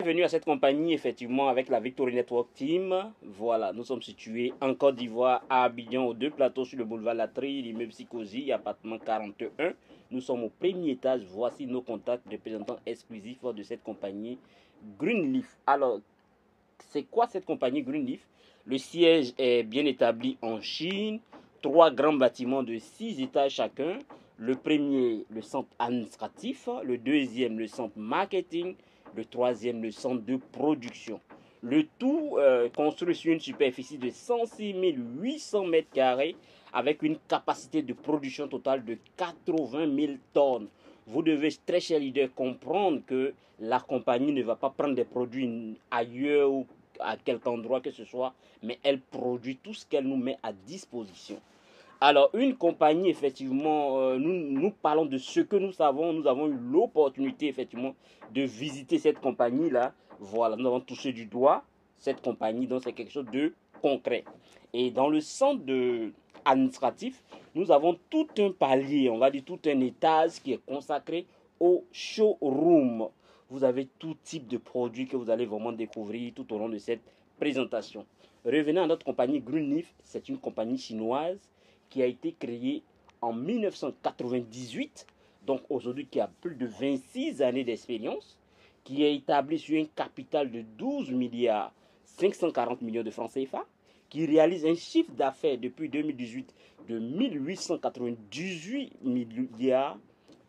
bienvenue à cette compagnie, effectivement, avec la Victory Network Team. Voilà, nous sommes situés en Côte d'Ivoire, à Abidjan, aux deux plateaux sur le boulevard Latry, l'immeuble Psychosi, appartement 41. Nous sommes au premier étage. Voici nos contacts, représentants exclusifs de cette compagnie Greenleaf. Alors, c'est quoi cette compagnie Greenleaf? Le siège est bien établi en Chine. 3 grands bâtiments de 6 étages chacun. Le premier, le centre administratif. Le deuxième, le centre marketing. Le troisième, le centre de production. Le tout construit sur une superficie de 106 800 mètres carrés avec une capacité de production totale de 80 000 tonnes. Vous devez, très cher leader, comprendre que la compagnie ne va pas prendre des produits ailleurs ou à quelque endroit que ce soit, mais elle produit tout ce qu'elle nous met à disposition. Alors, une compagnie, effectivement, nous parlons de ce que nous savons. Nous avons eu l'opportunité, effectivement, de visiter cette compagnie-là. Voilà, nous avons touché du doigt cette compagnie, donc c'est quelque chose de concret. Et dans le centre administratif, nous avons tout un palier, on va dire tout un étage qui est consacré au showroom. Vous avez tout type de produits que vous allez vraiment découvrir tout au long de cette présentation. Revenons à notre compagnie Greenleaf, c'est une compagnie chinoise qui a été créée en 1998, donc aujourd'hui qui a plus de 26 années d'expérience, qui est établie sur un capital de 12 milliards 540 millions de francs CFA, qui réalise un chiffre d'affaires depuis 2018 de 1898 milliards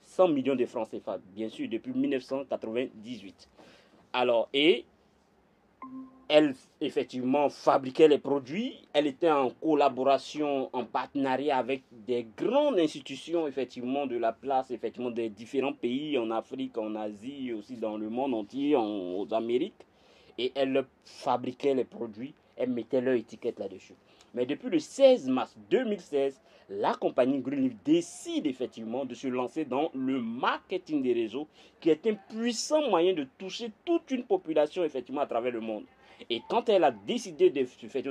100 millions de francs CFA, bien sûr depuis 1998. Alors, et elle, effectivement, fabriquait les produits. Elle était en collaboration, en partenariat avec des grandes institutions, effectivement, de la place, effectivement, des différents pays, en Afrique, en Asie, aussi dans le monde entier, aux Amériques. Et elle fabriquait les produits, elle mettait leur étiquette là-dessus. Mais depuis le 16 mars 2016, la compagnie Greenleaf décide effectivement de se lancer dans le marketing des réseaux, qui est un puissant moyen de toucher toute une population, effectivement, à travers le monde. Et quand elle a décidé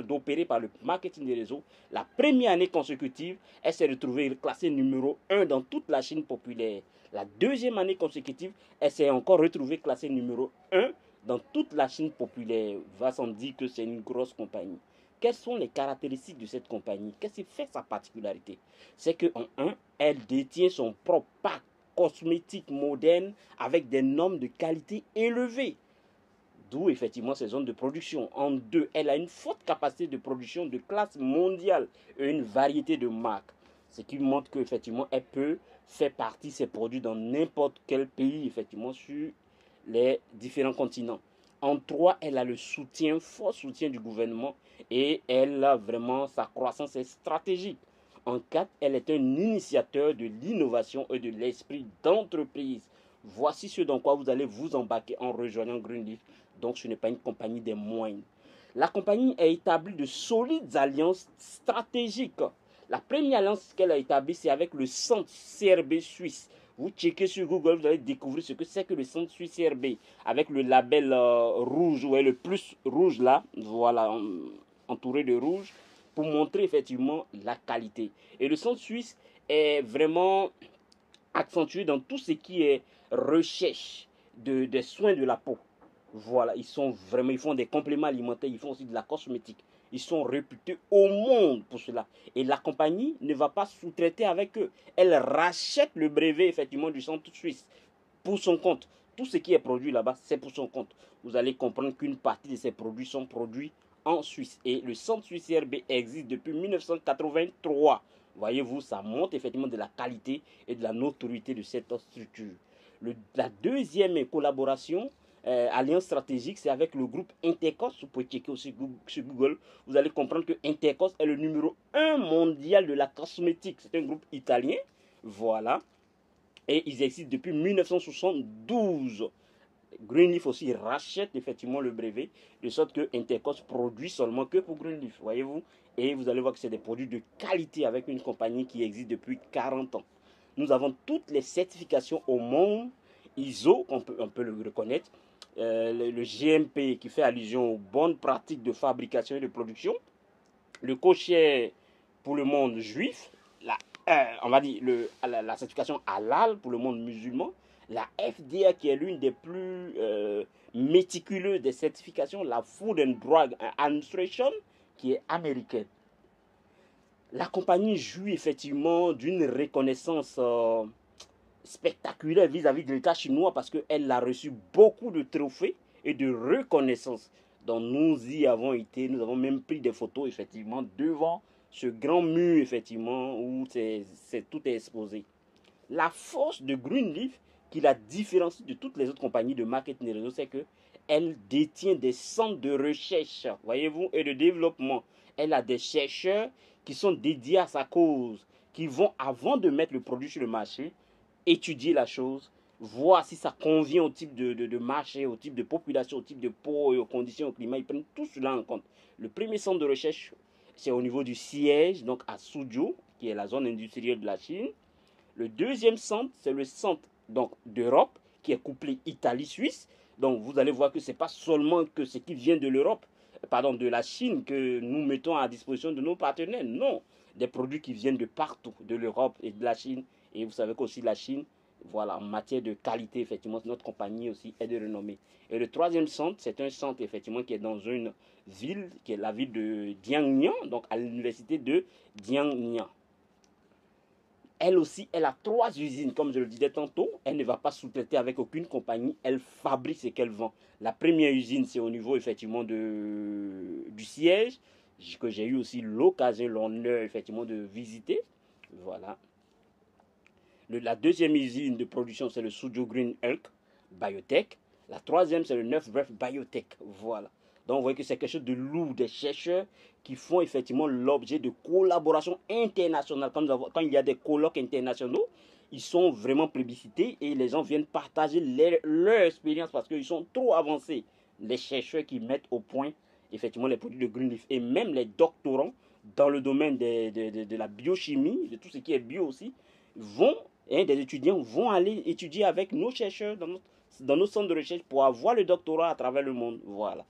d'opérer par le marketing des réseaux, la première année consécutive, elle s'est retrouvée classée numéro 1 dans toute la Chine populaire. La deuxième année consécutive, elle s'est encore retrouvée classée numéro 1 dans toute la Chine populaire. Va sans dire que c'est une grosse compagnie. Quelles sont les caractéristiques de cette compagnie? Qu'est-ce qui fait sa particularité? C'est qu'en un, elle détient son propre parc cosmétique moderne avec des normes de qualité élevées. D'où effectivement ces zones de production. En deux, elle a une forte capacité de production de classe mondiale et une variété de marques. Ce qui montre qu'effectivement, elle peut faire partie de ses produits dans n'importe quel pays, effectivement, sur les différents continents. En trois, elle a le soutien, fort soutien du gouvernement et elle a vraiment sa croissance est stratégique. En quatre, elle est un initiateur de l'innovation et de l'esprit d'entreprise. Voici ce dans quoi vous allez vous embarquer en rejoignant Greenleaf. Donc ce n'est pas une compagnie des moindres. La compagnie a établi de solides alliances stratégiques. La première alliance qu'elle a établie, c'est avec le centre CRB suisse. Vous checkez sur Google, vous allez découvrir ce que c'est que le centre suisse CRB. Avec le label rouge, ouais, le plus rouge là, voilà, entouré de rouge, pour montrer effectivement la qualité. Et le centre suisse est vraiment accentué dans tout ce qui est recherche des soins de la peau. Voilà, ils font des compléments alimentaires, ils font aussi de la cosmétique. Ils sont réputés au monde pour cela. Et la compagnie ne va pas sous-traiter avec eux. Elle rachète le brevet, effectivement, du centre suisse pour son compte. Tout ce qui est produit là-bas, c'est pour son compte. Vous allez comprendre qu'une partie de ces produits sont produits en Suisse. Et le centre suisse RB existe depuis 1983. Voyez-vous, ça montre effectivement de la qualité et de la notoriété de cette structure. La deuxième collaboration, alliance stratégique, c'est avec le groupe Intercos. Vous pouvez checker aussi sur Google. Vous allez comprendre que Intercos est le numéro 1 mondial de la cosmétique. C'est un groupe italien. Voilà. Et ils existent depuis 1972. Greenleaf aussi rachète effectivement le brevet, de sorte que Intercos produit seulement que pour Greenleaf, voyez-vous. Et vous allez voir que c'est des produits de qualité avec une compagnie qui existe depuis 40 ans. Nous avons toutes les certifications au monde, ISO, on peut le reconnaître, le GMP qui fait allusion aux bonnes pratiques de fabrication et de production, le kosher pour le monde juif, on va dire la certification halal pour le monde musulman, La FDA, qui est l'une des plus méticuleuses des certifications, la Food and Drug Administration, qui est américaine. La compagnie jouit effectivement d'une reconnaissance spectaculaire vis-à-vis de l'État chinois parce qu'elle a reçu beaucoup de trophées et de reconnaissance. Donc nous y avons été, nous avons même pris des photos effectivement devant ce grand mur effectivement où tout est exposé. La force de Greenleaf qui la différencie de toutes les autres compagnies de marketing et réseau, c'est que elle détient des centres de recherche, voyez-vous, et de développement. Elle a des chercheurs qui sont dédiés à sa cause, qui vont, avant de mettre le produit sur le marché, étudier la chose, voir si ça convient au type de marché, au type de population, au type de peau et aux conditions, au climat. Ils prennent tout cela en compte. Le premier centre de recherche, c'est au niveau du siège, donc à Suzhou, qui est la zone industrielle de la Chine. Le deuxième centre, c'est le centre d'Europe, qui est couplé Italie-Suisse. Donc vous allez voir que ce n'est pas seulement que ce qui vient de l'Europe, pardon, de la Chine que nous mettons à disposition de nos partenaires. Non, des produits qui viennent de partout, de l'Europe et de la Chine. Et vous savez qu'aussi la Chine, voilà, en matière de qualité, effectivement, notre compagnie aussi est de renommée. Et le troisième centre, c'est un centre, effectivement, qui est dans une ville, qui est la ville de Dianyang, donc à l'université de Dianyang. Elle aussi, elle a 3 usines, comme je le disais tantôt. Elle ne va pas sous-traiter avec aucune compagnie. Elle fabrique ce qu'elle vend. La première usine, c'est au niveau effectivement du siège, que j'ai eu aussi l'occasion, l'honneur effectivement de visiter. Voilà. La deuxième usine de production, c'est le Suzhou Green Elk Biotech. La troisième, c'est le Neuf Breath Biotech. Voilà. Donc, vous voyez que c'est quelque chose de lourd, des chercheurs qui font effectivement l'objet de collaborations internationales. Quand il y a des colloques internationaux, ils sont vraiment plébiscités et les gens viennent partager leur expérience parce qu'ils sont trop avancés. Les chercheurs qui mettent au point effectivement les produits de Greenleaf et même les doctorants dans le domaine de la biochimie, de tout ce qui est bio aussi, des étudiants vont aller étudier avec nos chercheurs dans nos centres de recherche pour avoir le doctorat à travers le monde. Voilà.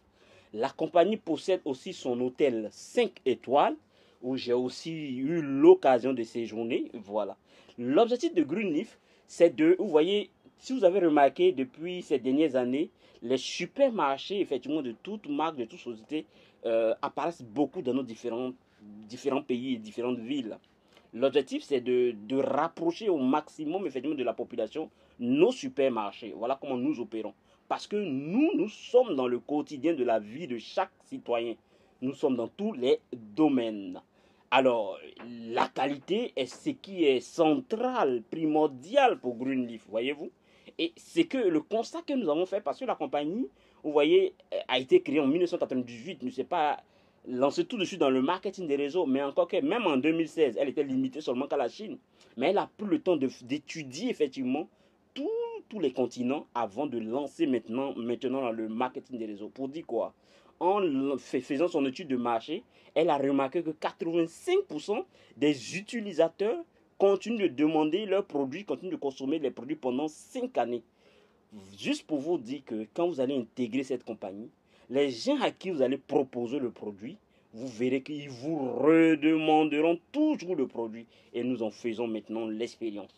La compagnie possède aussi son hôtel 5 étoiles où j'ai aussi eu l'occasion de séjourner. Voilà. L'objectif de Greenleaf, c'est vous voyez, si vous avez remarqué depuis ces dernières années, les supermarchés, effectivement, de toutes marques, de toutes sociétés, apparaissent beaucoup dans nos différents pays et différentes villes. L'objectif, c'est de rapprocher au maximum, effectivement, de la population nos supermarchés. Voilà comment nous opérons. Parce que nous sommes dans le quotidien de la vie de chaque citoyen. Nous sommes dans tous les domaines. Alors, la qualité est ce qui est central, primordial pour Greenleaf, voyez-vous. Et c'est que le constat que nous avons fait, parce que la compagnie, vous voyez, a été créée en 1998, ne s'est pas lancée tout de suite dans le marketing des réseaux, mais encore que même en 2016, elle était limitée seulement qu'à la Chine. Mais elle a pris le temps d'étudier effectivement tous les continents avant de lancer maintenant dans le marketing des réseaux. Pour dire quoi? En faisant son étude de marché, elle a remarqué que 85% des utilisateurs continuent de demander leurs produits, continuent de consommer les produits pendant 5 années. Juste pour vous dire que quand vous allez intégrer cette compagnie, les gens à qui vous allez proposer le produit, vous verrez qu'ils vous redemanderont toujours le produit. Et nous en faisons maintenant l'expérience.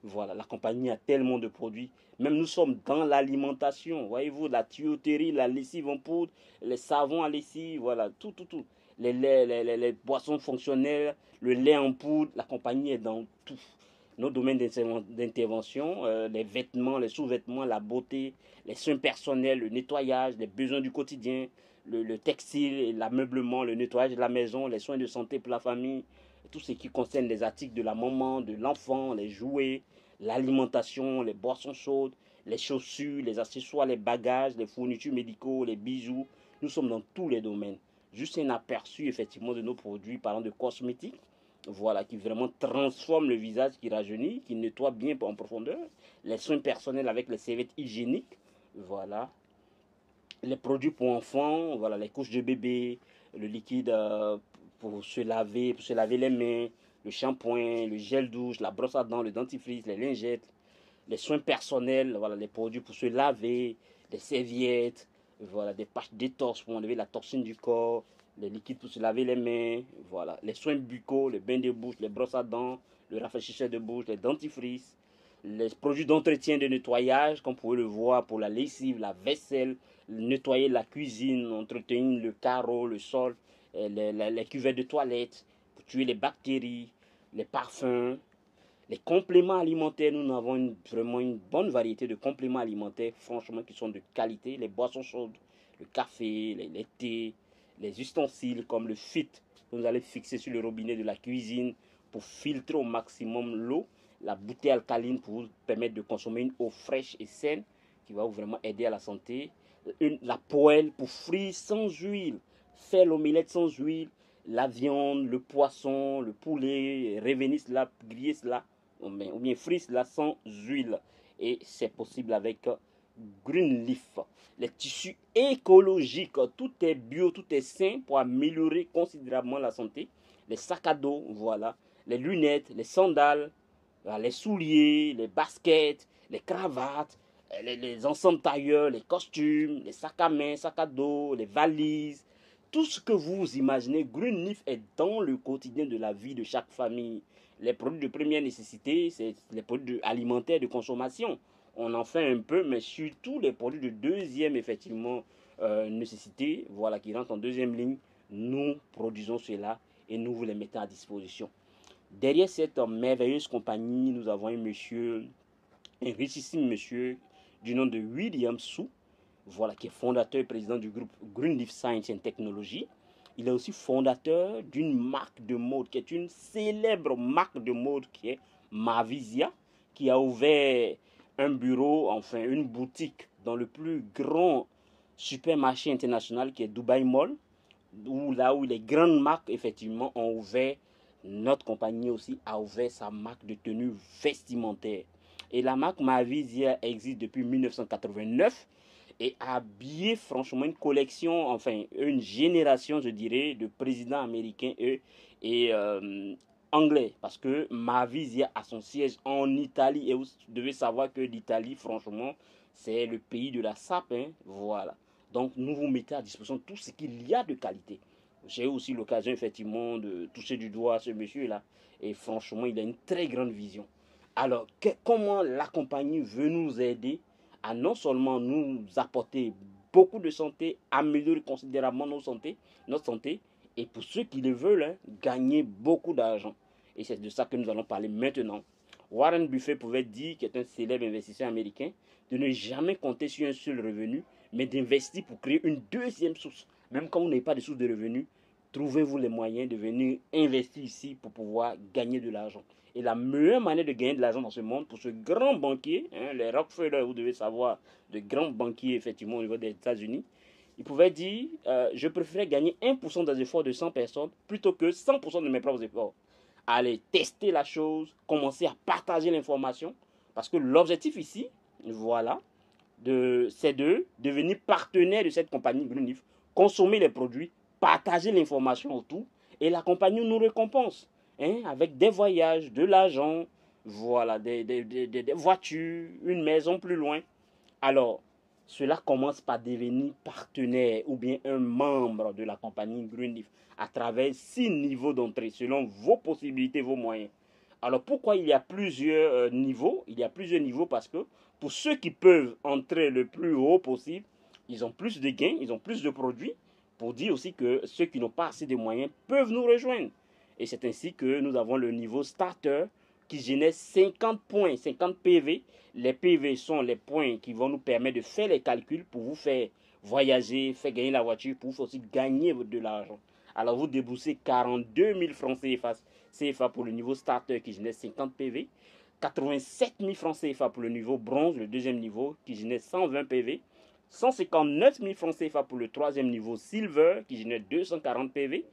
Voilà, la compagnie a tellement de produits. Même nous sommes dans l'alimentation. Voyez-vous, la tuyauterie, la lessive en poudre, les savons à lessive, voilà, tout. Les boissons fonctionnelles, le lait en poudre, la compagnie est dans tout. Nos domaines d'intervention, les vêtements, les sous-vêtements, la beauté, les soins personnels, le nettoyage, les besoins du quotidien, le textile, l'ameublement, le nettoyage de la maison, les soins de santé pour la famille, tout ce qui concerne les articles de la maman, de l'enfant, les jouets, l'alimentation, les boissons chaudes, les chaussures, les accessoires, les bagages, les fournitures médicaux, les bijoux. Nous sommes dans tous les domaines. Juste un aperçu effectivement de nos produits, parlant de cosmétiques, voilà, qui vraiment transforme le visage, qui rajeunit, qui nettoie bien en profondeur. Les soins personnels avec les serviettes hygiéniques, voilà. Les produits pour enfants, voilà, les couches de bébé, le liquide pour se laver les mains, le shampoing, le gel douche, la brosse à dents, le dentifrice, les lingettes, les soins personnels, voilà, les produits pour se laver, les serviettes, voilà, des patchs détox pour enlever la toxine du corps, les liquides pour se laver les mains, voilà, les soins buccaux, les bains de bouche, les brosses à dents, le rafraîchisseur de bouche, les dentifrices, les produits d'entretien de nettoyage, comme vous pouvez le voir pour la lessive, la vaisselle, nettoyer la cuisine, entretenir le carreau, le sol, les cuvettes de toilette, pour tuer les bactéries, les parfums, les compléments alimentaires. Nous avons vraiment une bonne variété de compléments alimentaires, franchement, qui sont de qualité. Les boissons chaudes, le café, les thés, les ustensiles comme le filtre que vous allez fixer sur le robinet de la cuisine pour filtrer au maximum l'eau. La bouteille alcaline pour vous permettre de consommer une eau fraîche et saine qui va vous vraiment aider à la santé. La poêle pour frire sans huile, faire l'omelette sans huile, la viande, le poisson, le poulet, revenir cela, griller cela, ou bien frire cela sans huile. Et c'est possible avec Greenleaf. Les tissus écologiques, tout est bio, tout est sain pour améliorer considérablement la santé. Les sacs à dos, voilà, les lunettes, les sandales, les souliers, les baskets, les cravates, les ensembles tailleurs, les costumes, les sacs à main, sacs à dos, les valises. Tout ce que vous imaginez, Greenleaf est dans le quotidien de la vie de chaque famille. Les produits de première nécessité, c'est les produits alimentaires de consommation. On en fait un peu, mais surtout les produits de deuxième, effectivement, nécessité, voilà, qui rentrent en deuxième ligne. Nous produisons cela et nous vous les mettons à disposition. Derrière cette merveilleuse compagnie, nous avons un richissime monsieur du nom de William Su, voilà, qui est fondateur et président du groupe Greenleaf Science and Technology. Il est aussi fondateur d'une marque de mode, qui est une célèbre marque de mode, qui est Mavisia, qui a ouvert un bureau, enfin une boutique dans le plus grand supermarché international qui est Dubai Mall, là où les grandes marques effectivement ont ouvert. Notre compagnie aussi a ouvert sa marque de tenue vestimentaire. Et la marque Mavisia existe depuis 1989 et a habillé franchement une collection, enfin une génération, je dirais, de présidents américains et anglais. Parce que Mavisia a son siège en Italie et vous devez savoir que l'Italie, franchement, c'est le pays de la sape, hein, voilà. Donc nous vous mettons à disposition tout ce qu'il y a de qualité. J'ai aussi l'occasion effectivement de toucher du doigt ce monsieur-là. Et franchement, il a une très grande vision. Alors, comment la compagnie veut nous aider à non seulement nous apporter beaucoup de santé, améliorer considérablement notre santé, et pour ceux qui le veulent, hein, gagner beaucoup d'argent. Et c'est de ça que nous allons parler maintenant. Warren Buffett pouvait dire, qui est un célèbre investisseur américain, de ne jamais compter sur un seul revenu, mais d'investir pour créer une deuxième source. Même quand vous n'avez pas de source de revenus, trouvez-vous les moyens de venir investir ici pour pouvoir gagner de l'argent. Et la meilleure manière de gagner de l'argent dans ce monde, pour ce grand banquier, hein, les Rockefeller, vous devez savoir, de grands banquiers effectivement au niveau des États-Unis, il pouvait dire, je préférais gagner 1% des efforts de 100 personnes plutôt que 100% de mes propres efforts. Allez tester la chose, commencer à partager l'information, parce que l'objectif ici, voilà, c'est de devenir partenaire de cette compagnie Greenleaf, consommer les produits, partager l'information autour, et la compagnie nous récompense, hein, avec des voyages, de l'argent, voilà, des voitures, une maison plus loin. Alors, cela commence par devenir partenaire ou bien un membre de la compagnie Greenleaf à travers 6 niveaux d'entrée selon vos possibilités, vos moyens. Alors pourquoi il y a plusieurs niveaux? Il y a plusieurs niveaux parce que pour ceux qui peuvent entrer le plus haut possible, ils ont plus de gains, ils ont plus de produits. Pour dire aussi que ceux qui n'ont pas assez de moyens peuvent nous rejoindre. Et c'est ainsi que nous avons le niveau starter qui génère 50 points, 50 PV. Les PV sont les points qui vont nous permettre de faire les calculs pour vous faire voyager, faire gagner la voiture, pour vous aussi gagner de l'argent. Alors vous déboursez 42 000 francs CFA pour le niveau starter qui génère 50 PV, 87 000 francs CFA pour le niveau bronze, le deuxième niveau qui génère 120 PV, 159 000 francs CFA pour le troisième niveau silver qui génère 240 PV,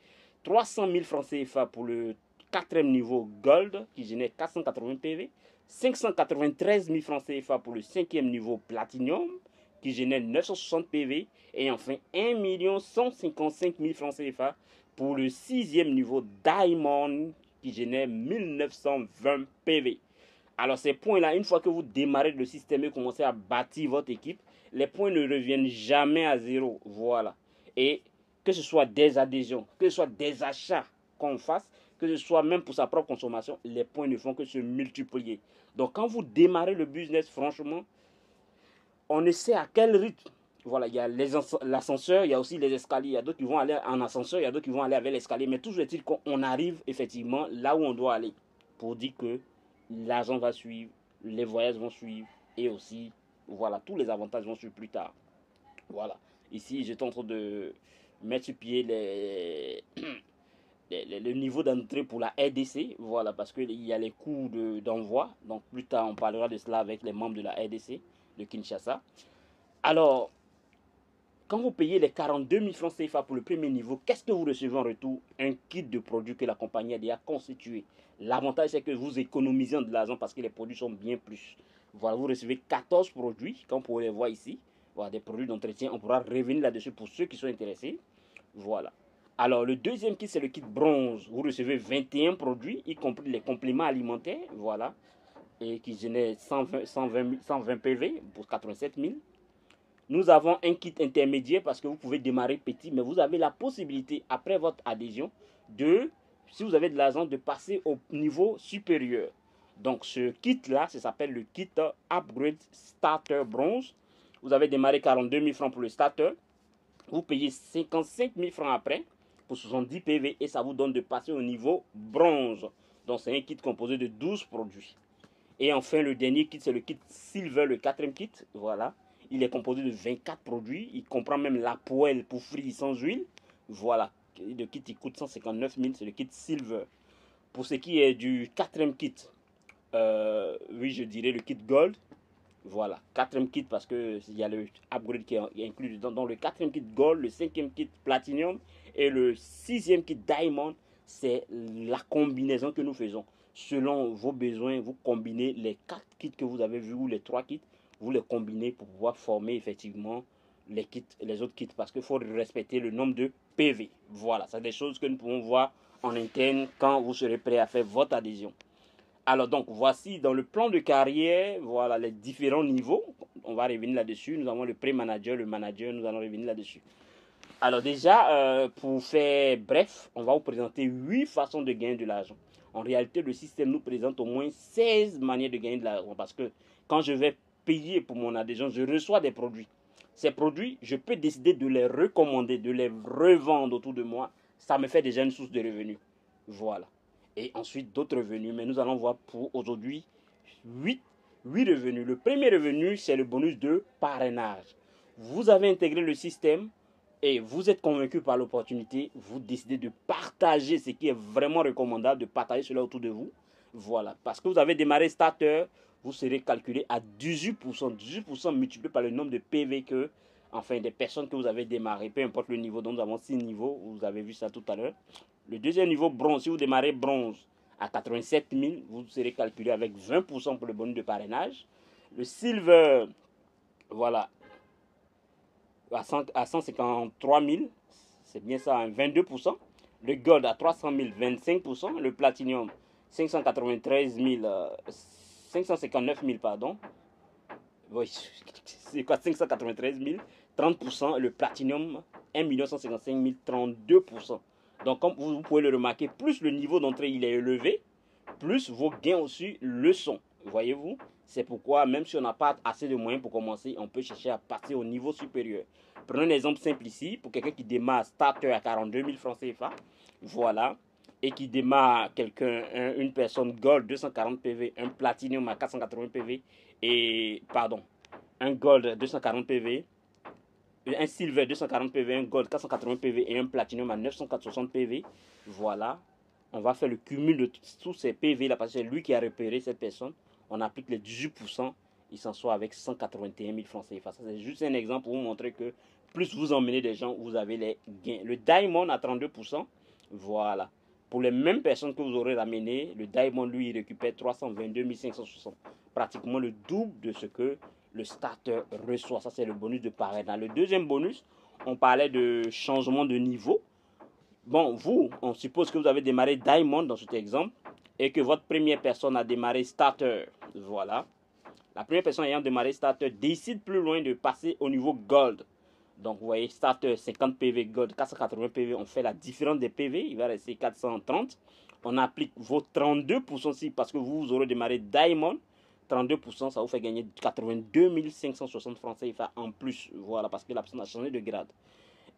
300 000 francs CFA pour le quatrième niveau gold qui génère 480 PV, 593 000 francs CFA pour le cinquième niveau platinum qui génère 960 PV et enfin 1 155 000 francs CFA pour le sixième niveau diamond qui génère 1920 PV. Alors ces points-là, une fois que vous démarrez le système et commencez à bâtir votre équipe, les points ne reviennent jamais à zéro. Voilà. Et que ce soit des adhésions, que ce soit des achats qu'on fasse, que ce soit même pour sa propre consommation, les points ne font que se multiplier. Donc quand vous démarrez le business, franchement, on ne sait à quel rythme. Voilà, il y a l'ascenseur, il y a aussi les escaliers. Il y a d'autres qui vont aller en ascenseur, il y a d'autres qui vont aller avec l'escalier. Mais toujours est-il qu'on arrive effectivement là où on doit aller pour dire que l'argent va suivre, les voyages vont suivre et aussi, voilà, tous les avantages vont suivre plus tard. Voilà. Ici, j'étais en train de mettre sur pied le niveau d'entrée pour la RDC. Voilà, parce qu'il y a les coûts d'envoi. Donc, plus tard, on parlera de cela avec les membres de la RDC de Kinshasa. Alors, quand vous payez les 42 000 francs CFA pour le premier niveau, qu'est-ce que vous recevez en retour? Un kit de produits que la compagnie a déjà constitué. L'avantage, c'est que vous économisez de l'argent parce que les produits sont bien plus. Voilà, vous recevez 14 produits, comme vous pouvez les voir ici. Voilà, des produits d'entretien. On pourra revenir là-dessus pour ceux qui sont intéressés. Voilà. Alors, le deuxième kit, c'est le kit bronze. Vous recevez 21 produits, y compris les compléments alimentaires. Voilà. Et qui génèrent 120 PV pour 87 000. Nous avons un kit intermédiaire parce que vous pouvez démarrer petit, mais vous avez la possibilité, après votre adhésion, si vous avez de l'argent, de passer au niveau supérieur. Donc ce kit-là, ça s'appelle le kit Upgrade Starter Bronze. Vous avez démarré 42 000 francs pour le starter. Vous payez 55 000 francs après pour 70 PV et ça vous donne de passer au niveau bronze. Donc c'est un kit composé de 12 produits. Et enfin, le dernier kit, c'est le kit Silver, le quatrième kit. Voilà. Il est composé de 24 produits. Il comprend même la poêle pour frites sans huile. Voilà. Le kit, il coûte 159 000. C'est le kit Silver. Pour ce qui est du quatrième kit, oui, je dirais le kit Gold. Voilà. Quatrième kit parce qu'il y a le upgrade qui est inclus dedans. Dans le quatrième kit Gold, le cinquième kit Platinum et le sixième kit Diamond, c'est la combinaison que nous faisons. Selon vos besoins, vous combinez les 4 kits que vous avez vus ou les 3 kits, vous les combinez pour pouvoir former effectivement les autres kits parce qu'il faut respecter le nombre de PV. Voilà, c'est des choses que nous pouvons voir en interne quand vous serez prêt à faire votre adhésion. Alors donc, voici dans le plan de carrière, voilà les différents niveaux. On va revenir là-dessus. Nous avons le pré-manager, le manager, nous allons revenir là-dessus. Alors déjà, pour faire bref, on va vous présenter 8 façons de gagner de l'argent. En réalité, le système nous présente au moins 16 manières de gagner de l'argent. Parce que quand je vais payer pour mon adhésion, je reçois des produits. Ces produits, je peux décider de les recommander, de les revendre autour de moi. Ça me fait déjà une source de revenus. Voilà. Et ensuite, d'autres revenus. Mais nous allons voir pour aujourd'hui 8 revenus. Le premier revenu, c'est le bonus de parrainage. Vous avez intégré le système et vous êtes convaincu par l'opportunité, vous décidez de partager ce qui est vraiment recommandable, de partager cela autour de vous. Voilà, parce que vous avez démarré starter, vous serez calculé à 18%. 18% multiplié par le nombre de PV que, enfin, des personnes que vous avez démarré, peu importe le niveau. Donc nous avons 6 niveaux, vous avez vu ça tout à l'heure. Le deuxième niveau, bronze, si vous démarrez bronze à 87 000, vous serez calculé avec 20% pour le bonus de parrainage. Le silver, voilà, à 153 000, c'est bien ça, 22%. Le gold à 300 000, 25%. Le platinum, 593 000, 559 000, pardon. Oui, c'est quoi, 593 000, 30%. Le platinum, 1 155 000, 32%. Donc, comme vous pouvez le remarquer, plus le niveau d'entrée il est élevé, plus vos gains aussi le sont. Voyez-vous? C'est pourquoi, même si on n'a pas assez de moyens pour commencer, on peut chercher à passer au niveau supérieur. Prenons un exemple simple ici, pour quelqu'un qui démarre starter à 42 000 francs CFA, voilà, et qui démarre une personne gold 240 PV, un platinum à 480 PV, et, pardon, un gold 240 PV, un silver 240 PV, un gold 480 PV et un platinum à 960 PV, voilà. On va faire le cumul de tous ces PV là parce que c'est lui qui a repéré cette personne. On applique les 18%, il s'en sort avec 181 000 francs CFA. Ça, c'est juste un exemple pour vous montrer que plus vous emmenez des gens, vous avez les gains. Le Diamond à 32%, voilà. Pour les mêmes personnes que vous aurez ramenées, le Diamond, lui, il récupère 322 560. Pratiquement le double de ce que le starter reçoit. Ça, c'est le bonus de parrainage. Le deuxième bonus, on parlait de changement de niveau. Bon, vous, on suppose que vous avez démarré Diamond dans cet exemple et que votre première personne a démarré Starter. Voilà. La première personne ayant démarré Starter décide plus loin de passer au niveau Gold. Donc, vous voyez, starter 50 PV, gold 480 PV, on fait la différence des PV, il va rester 430. On applique vos 32% ici parce que vous aurez démarré diamond. 32%, ça vous fait gagner 82 560 francs CFA en plus. Voilà, parce que la personne a changé de grade.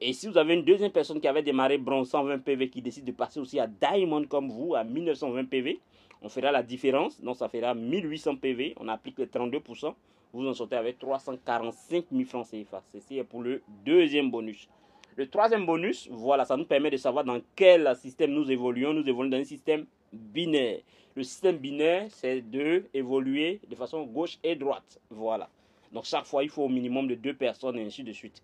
Et si vous avez une deuxième personne qui avait démarré bronze 120 PV qui décide de passer aussi à diamond comme vous, à 1920 PV, on fera la différence. Donc ça fera 1800 PV. On applique les 32%. Vous en sortez avec 345 000 francs CFA. Ceci est pour le deuxième bonus. Le troisième bonus, voilà, ça nous permet de savoir dans quel système nous évoluons. Nous évoluons dans un système binaire. Le système binaire, c'est de évoluer de façon gauche et droite. Voilà. Donc chaque fois, il faut au minimum de 2 personnes et ainsi de suite.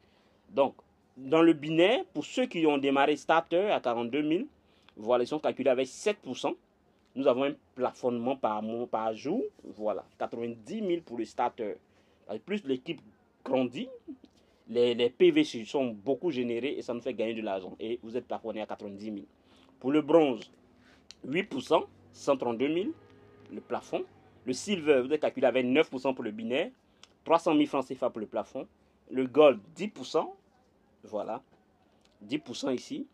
Donc, dans le binaire, pour ceux qui ont démarré starter à 42 000, voilà, ils sont calculés avec 7%. Nous avons un plafonnement par jour, voilà, 90 000 pour le starter. Plus l'équipe grandit, les PV sont beaucoup générés et ça nous fait gagner de l'argent. Et vous êtes plafonné à 90 000. Pour le bronze, 8%, 132 000, le plafond. Le silver, vous êtes calculé avec 9% pour le binaire, 300 000 francs CFA pour le plafond. Le gold, 10%, voilà, 10% ici.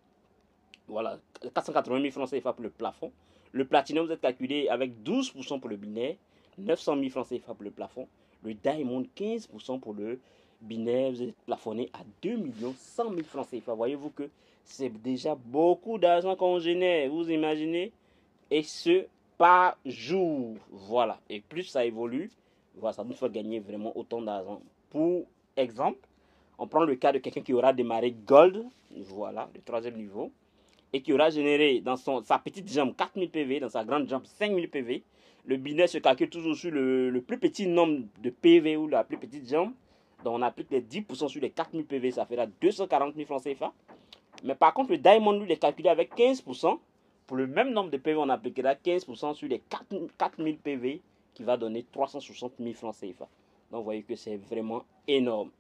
Voilà, 480 000 francs CFA pour le plafond. Le platinum, vous êtes calculé avec 12% pour le binaire, 900 000 francs CFA pour le plafond. Le diamond, 15% pour le binaire, vous êtes plafonné à 2 100 000 francs CFA. Voyez-vous que c'est déjà beaucoup d'argent qu'on génère, vous imaginez? Et ce, par jour. Voilà, et plus ça évolue, voilà, ça nous fait gagner vraiment autant d'argent. Pour exemple, on prend le cas de quelqu'un qui aura démarré gold, voilà, le troisième niveau, et qui aura généré dans sa petite jambe 4000 PV, dans sa grande jambe 5000 PV. Le binaire se calcule toujours sur le plus petit nombre de PV ou la plus petite jambe. Donc on applique les 10% sur les 4000 PV, ça fera 240 000 francs CFA. Mais par contre, le diamond, lui, il est calculé avec 15%. Pour le même nombre de PV, on appliquera 15% sur les 4000 PV, qui va donner 360 000 francs CFA. Donc vous voyez que c'est vraiment énorme.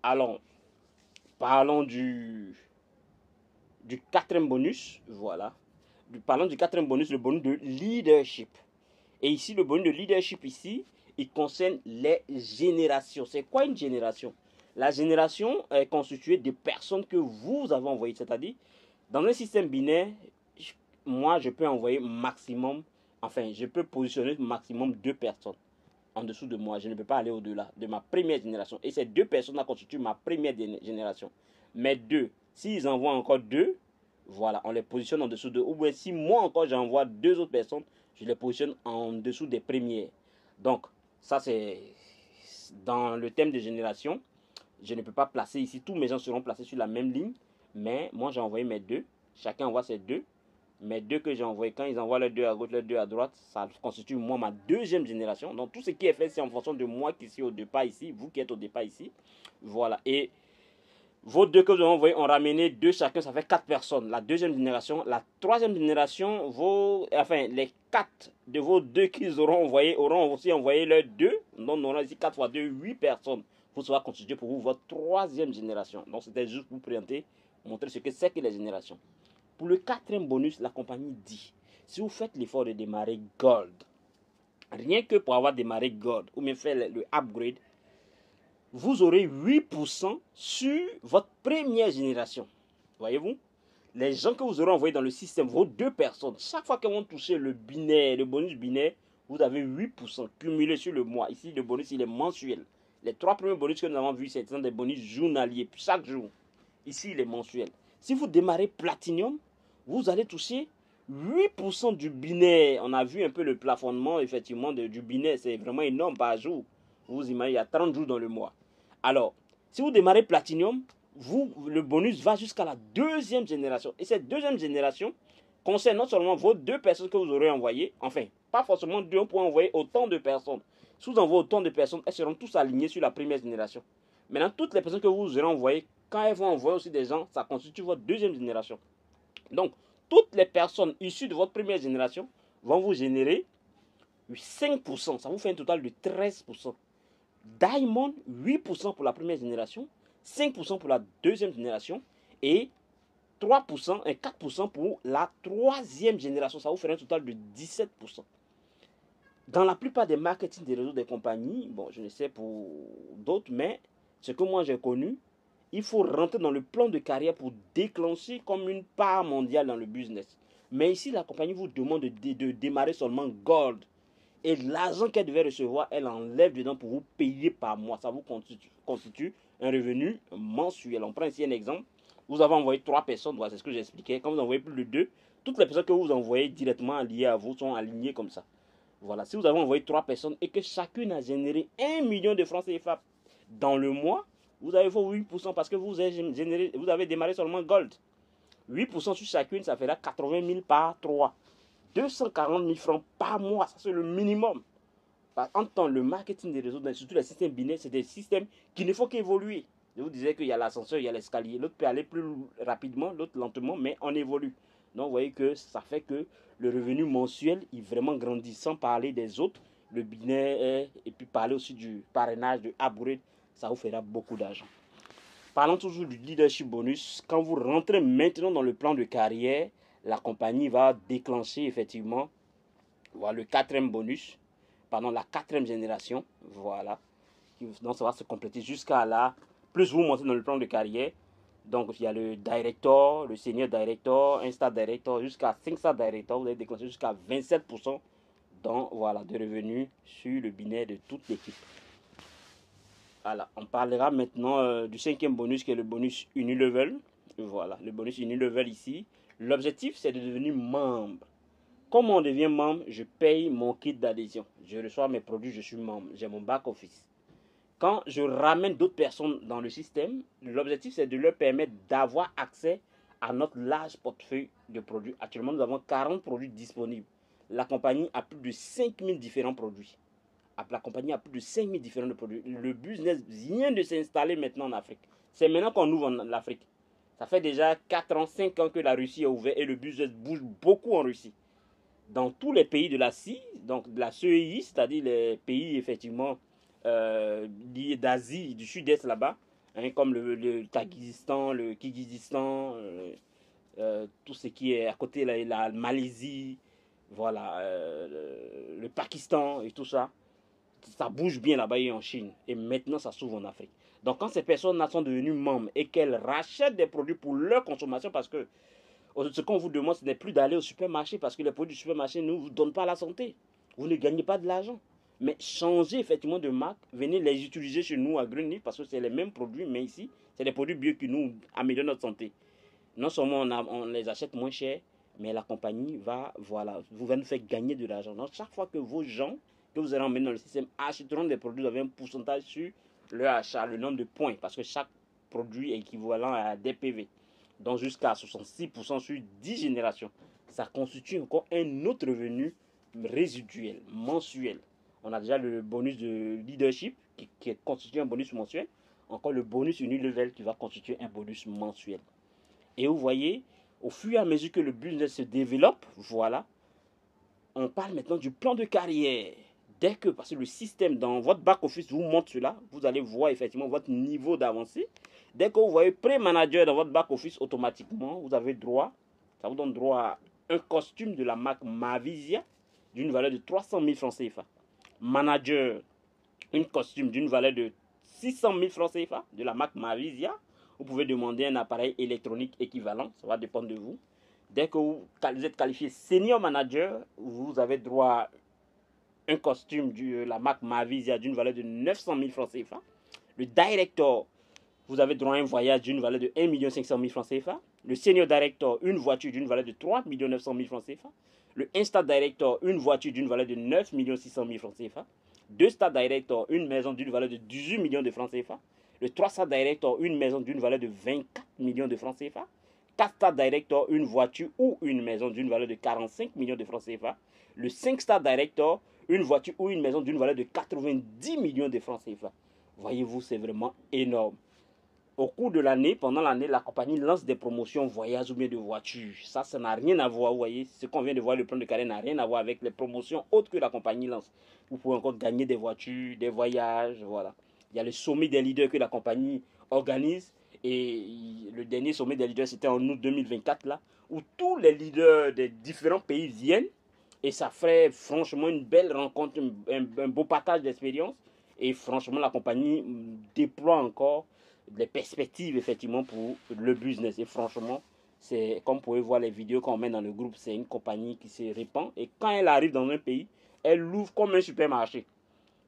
Alors, parlons du quatrième bonus, voilà. Parlons du quatrième bonus, le bonus de leadership. Et ici, le bonus de leadership, ici, il concerne les générations. C'est quoi une génération? La génération est constituée de personnes que vous avez envoyées. C'est-à-dire, dans un système binaire, moi, je peux envoyer maximum, enfin, je peux positionner maximum 2 personnes en dessous de moi. Je ne peux pas aller au-delà de ma première génération. Et ces 2 personnes-là constituent ma première génération. Mais 2, s'ils envoient encore 2, voilà, on les positionne en dessous de. Ou bien si moi encore j'envoie 2 autres personnes, je les positionne en dessous des premières. Donc, ça c'est dans le thème de génération. Je ne peux pas placer ici, tous mes gens seront placés sur la même ligne. Mais moi j'ai envoyé mes 2. Chacun envoie ses 2. Mes 2 que j'ai envoyés, quand ils envoient les 2 à gauche, les 2 à droite, ça constitue moi ma deuxième génération. Donc tout ce qui est fait, c'est en fonction de moi qui suis au départ ici, vous qui êtes au départ ici. Voilà. Et vos 2 que vous avez envoyés ont ramené 2 chacun, ça fait 4 personnes. La deuxième génération, la troisième génération, les 4 de vos 2 qu'ils auront envoyés auront aussi envoyé leurs 2. Donc on aura ici 4 fois 2, 8 personnes. Vous sera constitué pour vous votre troisième génération. Donc c'était juste pour vous présenter, montrer ce que c'est que les générations. Pour le quatrième bonus, la compagnie dit, si vous faites l'effort de démarrer gold, rien que pour avoir démarré gold, ou même faire le upgrade, vous aurez 8% sur votre première génération. Voyez-vous? Les gens que vous aurez envoyés dans le système, vos 2 personnes, chaque fois qu'elles vont toucher le binaire, le bonus binaire, vous avez 8% cumulé sur le mois. Ici, le bonus, il est mensuel. Les 3 premiers bonus que nous avons vus, c'est des bonus journaliers, chaque jour. Ici, il est mensuel. Si vous démarrez Platinum, vous allez toucher 8% du binaire. On a vu un peu le plafonnement, effectivement, du binaire. C'est vraiment énorme par jour. Vous imaginez, il y a 30 jours dans le mois. Alors, si vous démarrez Platinum, le bonus va jusqu'à la deuxième génération. Et cette deuxième génération concerne non seulement vos 2 personnes que vous aurez envoyées, enfin, pas forcément 2, on peut envoyer autant de personnes. Si vous envoyez autant de personnes, elles seront tous alignées sur la première génération. Maintenant, toutes les personnes que vous aurez envoyées, quand elles vont envoyer aussi des gens, ça constitue votre deuxième génération. Donc, toutes les personnes issues de votre première génération vont vous générer 5%. Ça vous fait un total de 13%. Diamond, 8% pour la première génération, 5% pour la deuxième génération et 3% et 4% pour la troisième génération. Ça vous fait un total de 17%. Dans la plupart des marketing des réseaux des compagnies, bon, je ne sais pour d'autres, mais ce que moi j'ai connu, il faut rentrer dans le plan de carrière pour déclencher comme une part mondiale dans le business. Mais ici, la compagnie vous demande de démarrer seulement Gold. Et l'argent qu'elle devait recevoir, elle enlève dedans pour vous payer par mois. Ça vous constitue un revenu mensuel. On prend ici un exemple. Vous avez envoyé 3 personnes, voilà, c'est ce que j'expliquais. Quand vous envoyez plus de 2, toutes les personnes que vous envoyez directement liées à vous sont alignées comme ça. Voilà, si vous avez envoyé 3 personnes et que chacune a généré 1 million de francs CFA dans le mois, vous avez fait 8% parce que vous avez démarré seulement Gold. 8% sur chacune, ça fera 80 000 par 3. 240 000 francs par mois, ça c'est le minimum. En temps, le marketing des réseaux, surtout les systèmes binaires, c'est des systèmes qui ne font qu'évoluer. Je vous disais qu'il y a l'ascenseur, il y a l'escalier. L'autre peut aller plus rapidement, l'autre lentement, mais on évolue. Donc, vous voyez que ça fait que le revenu mensuel est vraiment grandit, sans parler des autres, le binaire, et puis parler aussi du parrainage, de upgrade, ça vous fera beaucoup d'argent. Parlons toujours du leadership bonus. Quand vous rentrez maintenant dans le plan de carrière, la compagnie va déclencher effectivement voilà, le 4e bonus, pardon, la 4e génération. Voilà. Donc ça va se compléter jusqu'à là. Plus vous montez dans le plan de carrière. Donc il y a le director, le senior director, un star director, jusqu'à 5 star director. Vous allez déclencher jusqu'à 27% donc, voilà, de revenus sur le binaire de toute l'équipe. Voilà, on parlera maintenant du 5e bonus qui est le bonus Unilevel. Voilà, le bonus Unilevel ici. L'objectif, c'est de devenir membre. Comment on devient membre? Je paye mon kit d'adhésion. Je reçois mes produits, je suis membre. J'ai mon back-office. Quand je ramène d'autres personnes dans le système, l'objectif, c'est de leur permettre d'avoir accès à notre large portefeuille de produits. Actuellement, nous avons 40 produits disponibles. La compagnie a plus de 5000 différents produits. La compagnie a plus de 5000 différents produits. Le business vient de s'installer maintenant en Afrique. C'est maintenant qu'on ouvre en Afrique. Ça fait déjà 4 ans, 5 ans que la Russie est ouverte et le business bouge beaucoup en Russie. Dans tous les pays de la CI, donc de la CEI, c'est-à-dire les pays effectivement d'Asie, du sud-est là-bas, hein, comme le Kyrgyzstan, le Kyrgyzstan, tout ce qui est à côté, la Malaisie, voilà, le Pakistan et tout ça. Ça bouge bien là-bas et en Chine. Et maintenant, ça s'ouvre en Afrique. Donc, quand ces personnes sont devenues membres et qu'elles rachètent des produits pour leur consommation, parce que ce qu'on vous demande, ce n'est plus d'aller au supermarché, parce que les produits du supermarché ne vous donnent pas la santé. Vous ne gagnez pas de l'argent. Mais changez effectivement de marque, venez les utiliser chez nous à Green Leaf, parce que c'est les mêmes produits, mais ici, c'est des produits bio qui nous améliorent notre santé. Non seulement on les achète moins cher, mais la compagnie va nous faire gagner de l'argent. Donc, chaque fois que vos gens que vous allez emmener dans le système achèteront des produits, vous avez un pourcentage sur leur achat, le nombre de points, parce que chaque produit est équivalent à des PV. Donc jusqu'à 66% sur 10 générations. Ça constitue encore un autre revenu résiduel, mensuel. On a déjà le bonus de leadership qui constitue un bonus mensuel. Encore le bonus Unilevel qui va constituer un bonus mensuel. Et vous voyez, au fur et à mesure que le business se développe, voilà, on parle maintenant du plan de carrière. Dès que, parce que le système dans votre back-office vous montre cela, vous allez voir effectivement votre niveau d'avancée. Dès que vous voyez pré-manager dans votre back-office, automatiquement, vous avez droit, ça vous donne droit à un costume de la marque Mavisia d'une valeur de 300 000 francs CFA. Manager, un costume d'une valeur de 600 000 francs CFA de la marque Mavisia. Vous pouvez demander un appareil électronique équivalent, ça va dépendre de vous. Dès que vous êtes qualifié senior manager, vous avez droit à un costume de la marque Mavisia d'une valeur de 900 000 francs CFA. Le director, vous avez droit à un voyage d'une valeur de 1 500 000 francs CFA. Le senior director, une voiture d'une valeur de 3 900 000 francs CFA. Le Insta Director, une voiture d'une valeur de 9 600 000 francs CFA. 2 Star Director, une maison d'une valeur de 18 millions de francs CFA. Le 3 Star Director, une maison d'une valeur de 24 millions de francs CFA. 4 Star Director, une voiture ou une maison d'une valeur de 45 millions de francs CFA. Le 5 Star Director, une voiture ou une maison d'une valeur de 90 millions de francs CFA. Voyez-vous, c'est vraiment énorme. Au cours de l'année, pendant l'année, la compagnie lance des promotions voyage ou bien de voitures. Ça n'a rien à voir, vous voyez. Ce qu'on vient de voir, le plan de carrière n'a rien à voir avec les promotions autres que la compagnie lance. Vous pouvez encore gagner des voitures, des voyages, voilà. Il y a le sommet des leaders que la compagnie organise. Et le dernier sommet des leaders, c'était en août 2024, là, où tous les leaders des différents pays viennent. Et ça ferait franchement une belle rencontre, un beau partage d'expérience. Et franchement, la compagnie déploie encore les perspectives effectivement pour le business. Et franchement, c'est comme vous pouvez voir les vidéos qu'on met dans le groupe, c'est une compagnie qui se répand. Et quand elle arrive dans un pays, elle l'ouvre comme un supermarché.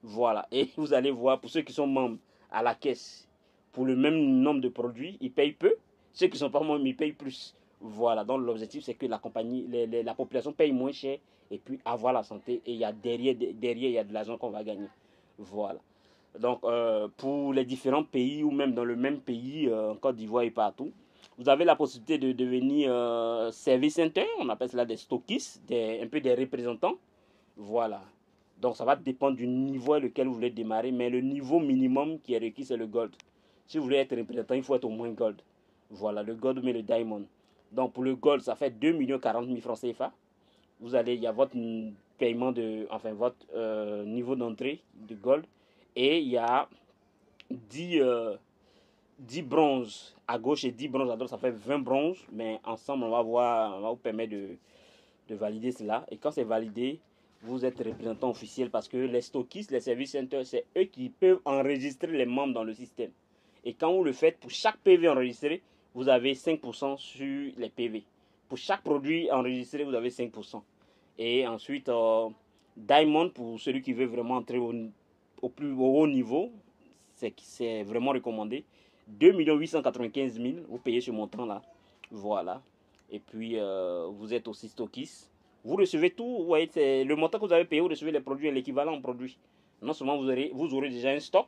Voilà. Et vous allez voir, pour ceux qui sont membres à la caisse, pour le même nombre de produits, ils payent peu. Ceux qui ne sont pas membres, ils payent plus. Voilà. Donc l'objectif, c'est que la compagnie, la population paye moins cher et puis avoir la santé. Et il y a derrière, il y a de l'argent qu'on va gagner. Voilà. Donc, pour les différents pays ou même dans le même pays, en Côte d'Ivoire et partout, vous avez la possibilité de devenir service center, on appelle cela des stockistes, un peu des représentants. Voilà. Donc, ça va dépendre du niveau à lequel vous voulez démarrer, mais le niveau minimum qui est requis, c'est le gold. Si vous voulez être représentant, il faut être au moins gold. Voilà, le gold mais le diamond. Donc, pour le gold, ça fait 2 40 000 francs CFA. Il y a votre paiement enfin, votre niveau d'entrée de gold. Et il y a 10, 10 bronzes à gauche et 10 bronzes à droite, ça fait 20 bronzes. Mais ensemble, on va vous permettre de valider cela. Et quand c'est validé, vous êtes représentant officiel parce que les stockistes, les services centers, c'est eux qui peuvent enregistrer les membres dans le système. Et quand vous le faites, pour chaque PV enregistré, vous avez 5% sur les PV. Pour chaque produit enregistré, vous avez 5%. Et ensuite, Diamond, pour celui qui veut vraiment entrer au plus haut niveau, c'est vraiment recommandé. 2 895 000, vous payez ce montant-là. Voilà. Et puis, vous êtes aussi stockiste. Vous recevez tout, vous voyez, c'est le montant que vous avez payé, vous recevez les produits, l'équivalent en produits. Non seulement vous aurez déjà un stock,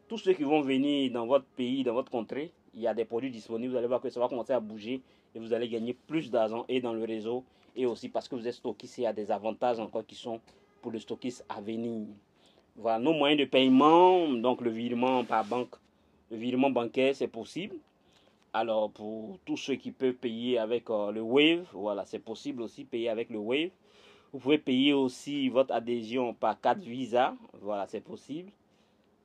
tous ceux qui vont venir dans votre pays, dans votre contrée, il y a des produits disponibles, vous allez voir que ça va commencer à bouger et vous allez gagner plus d'argent et dans le réseau et aussi parce que vous êtes stockiste, il y a des avantages encore qui sont pour le stockiste à venir. Voilà, nos moyens de paiement, donc le virement par banque, le virement bancaire, c'est possible. Alors, pour tous ceux qui peuvent payer avec le Wave, voilà, c'est possible aussi payer avec le Wave. Vous pouvez payer aussi votre adhésion par carte Visa, voilà, c'est possible.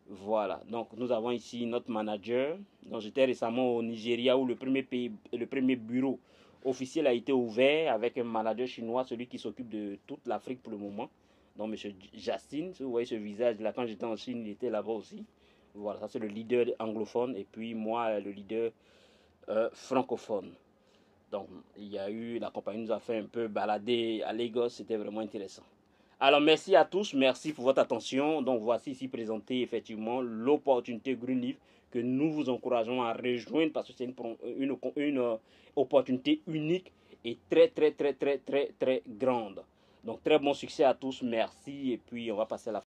Voilà, donc nous avons ici notre manager. Donc j'étais récemment au Nigeria où le premier bureau officiel a été ouvert avec un manager chinois, celui qui s'occupe de toute l'Afrique pour le moment. Donc monsieur Justin, vous voyez ce visage là, quand j'étais en Chine, il était là-bas aussi. Voilà, ça c'est le leader anglophone et puis moi le leader francophone. Donc il y a eu, la compagnie nous a fait un peu balader à Lagos, c'était vraiment intéressant. Alors merci à tous, merci pour votre attention. Donc voici ici présenté effectivement l'opportunité Greenleaf que nous vous encourageons à rejoindre parce que c'est une opportunité unique et très grande. Donc très bon succès à tous, merci et puis on va passer à la